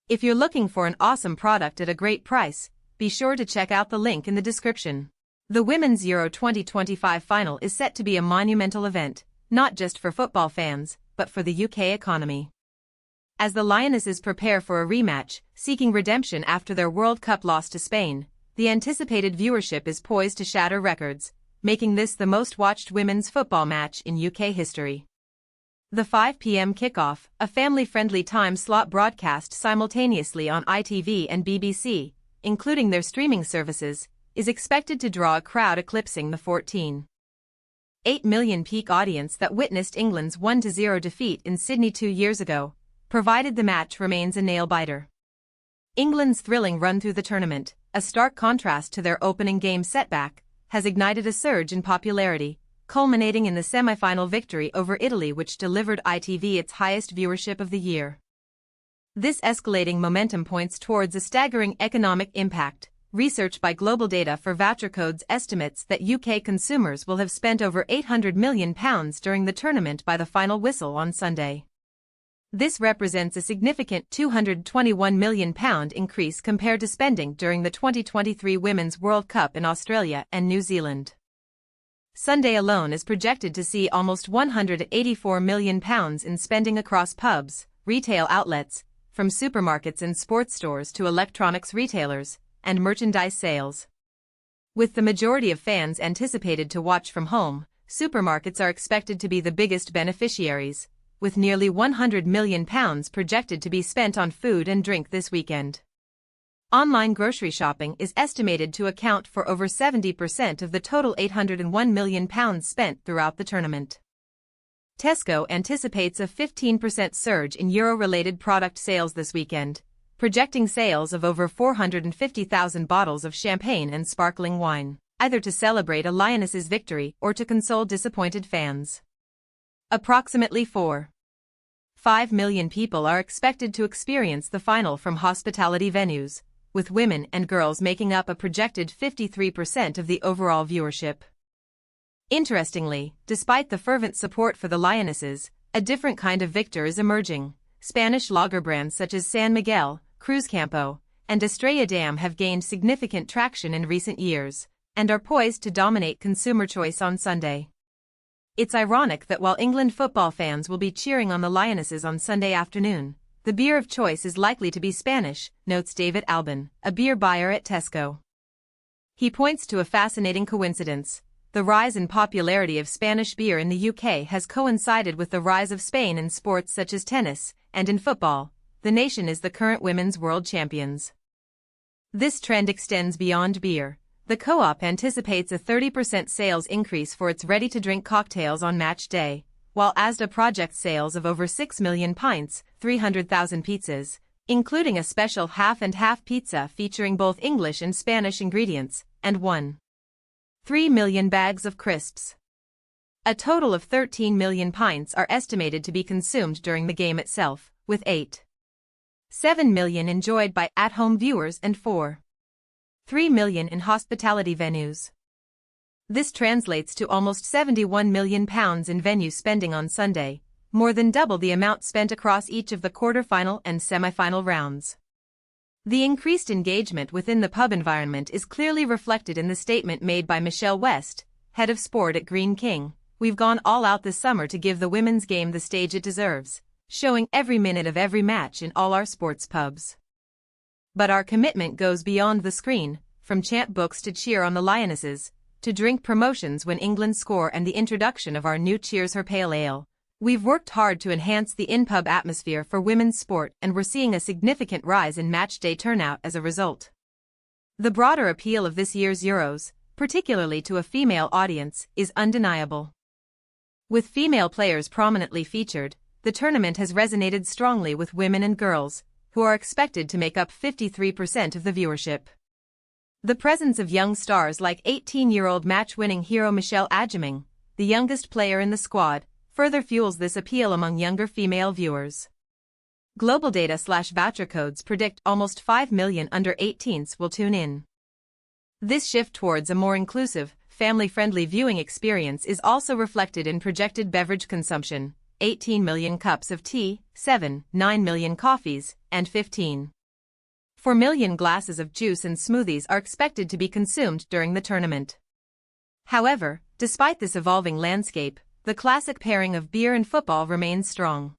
If you're looking for an awesome product at a great price, be sure to check out the link in the description. The Women's Euro 2025 final is set to be a monumental event, not just for football fans, but for the UK economy. As the Lionesses prepare for a rematch, seeking redemption after their World Cup loss to Spain, the anticipated viewership is poised to shatter records, making this the most-watched women's football match in UK history. The 5 p.m. kickoff, a family-friendly time slot broadcast simultaneously on ITV and BBC, including their streaming services, is expected to draw a crowd eclipsing the 14.8 million peak audience that witnessed England's 1-0 defeat in Sydney 2 years ago, provided the match remains a nail-biter. England's thrilling run through the tournament, a stark contrast to their opening game setback, has ignited a surge in popularity, culminating in the semi-final victory over Italy, which delivered ITV its highest viewership of the year. This escalating momentum points towards a staggering economic impact. Research by Global Data for Vouchercodes estimates that UK consumers will have spent over £800 million during the tournament by the final whistle on Sunday. This represents a significant £221 million increase compared to spending during the 2023 Women's World Cup in Australia and New Zealand. Sunday alone is projected to see almost £184 million in spending across pubs, retail outlets, from supermarkets and sports stores to electronics retailers, and merchandise sales. With the majority of fans anticipated to watch from home, supermarkets are expected to be the biggest beneficiaries, with nearly £100 million projected to be spent on food and drink this weekend. Online grocery shopping is estimated to account for over 70% of the total £801 million spent throughout the tournament. Tesco anticipates a 15% surge in Euro-related product sales this weekend, projecting sales of over 450,000 bottles of champagne and sparkling wine, either to celebrate a Lionesses' victory or to console disappointed fans. Approximately 4.5 million people are expected to experience the final from hospitality venues, with women and girls making up a projected 53% of the overall viewership. Interestingly, despite the fervent support for the Lionesses, a different kind of victor is emerging. Spanish lager brands such as San Miguel, Cruzcampo, and Estrella Damm have gained significant traction in recent years, and are poised to dominate consumer choice on Sunday. It's ironic that while England football fans will be cheering on the Lionesses on Sunday afternoon, the beer of choice is likely to be Spanish, notes David Albin, a beer buyer at Tesco. He points to a fascinating coincidence. The rise in popularity of Spanish beer in the UK has coincided with the rise of Spain in sports such as tennis, and in football, the nation is the current women's world champions. This trend extends beyond beer. The Co-op anticipates a 30% sales increase for its ready-to-drink cocktails on match day, while Asda projects sales of over 6 million pints, 300,000 pizzas, including a special half-and-half pizza featuring both English and Spanish ingredients, and 1.3 million bags of crisps. A total of 13 million pints are estimated to be consumed during the game itself, with 8.7 million enjoyed by at-home viewers and 4.3 million in hospitality venues. This translates to almost £71 million in venue spending on Sunday, more than double the amount spent across each of the quarter-final and semi-final rounds. The increased engagement within the pub environment is clearly reflected in the statement made by Michelle West, head of sport at Greene King. "We've gone all out this summer to give the women's game the stage it deserves, showing every minute of every match in all our sports pubs. But our commitment goes beyond the screen, from chant books to cheer on the Lionesses, to drink promotions when England score and the introduction of our new Cheers Her Pale Ale. We've worked hard to enhance the in-pub atmosphere for women's sport, and we're seeing a significant rise in match-day turnout as a result." The broader appeal of this year's Euros, particularly to a female audience, is undeniable. With female players prominently featured, the tournament has resonated strongly with women and girls, who are expected to make up 53% of the viewership. The presence of young stars like 18-year-old match-winning hero Michelle Adjeming, the youngest player in the squad, further fuels this appeal among younger female viewers. Global Data/Vouchercodes predict almost 5 million under-18s will tune in. This shift towards a more inclusive, family-friendly viewing experience is also reflected in projected beverage consumption: 18 million cups of tea, 7.9 million coffees, and 15 4 million glasses of juice and smoothies are expected to be consumed during the tournament. However, despite this evolving landscape, the classic pairing of beer and football remains strong.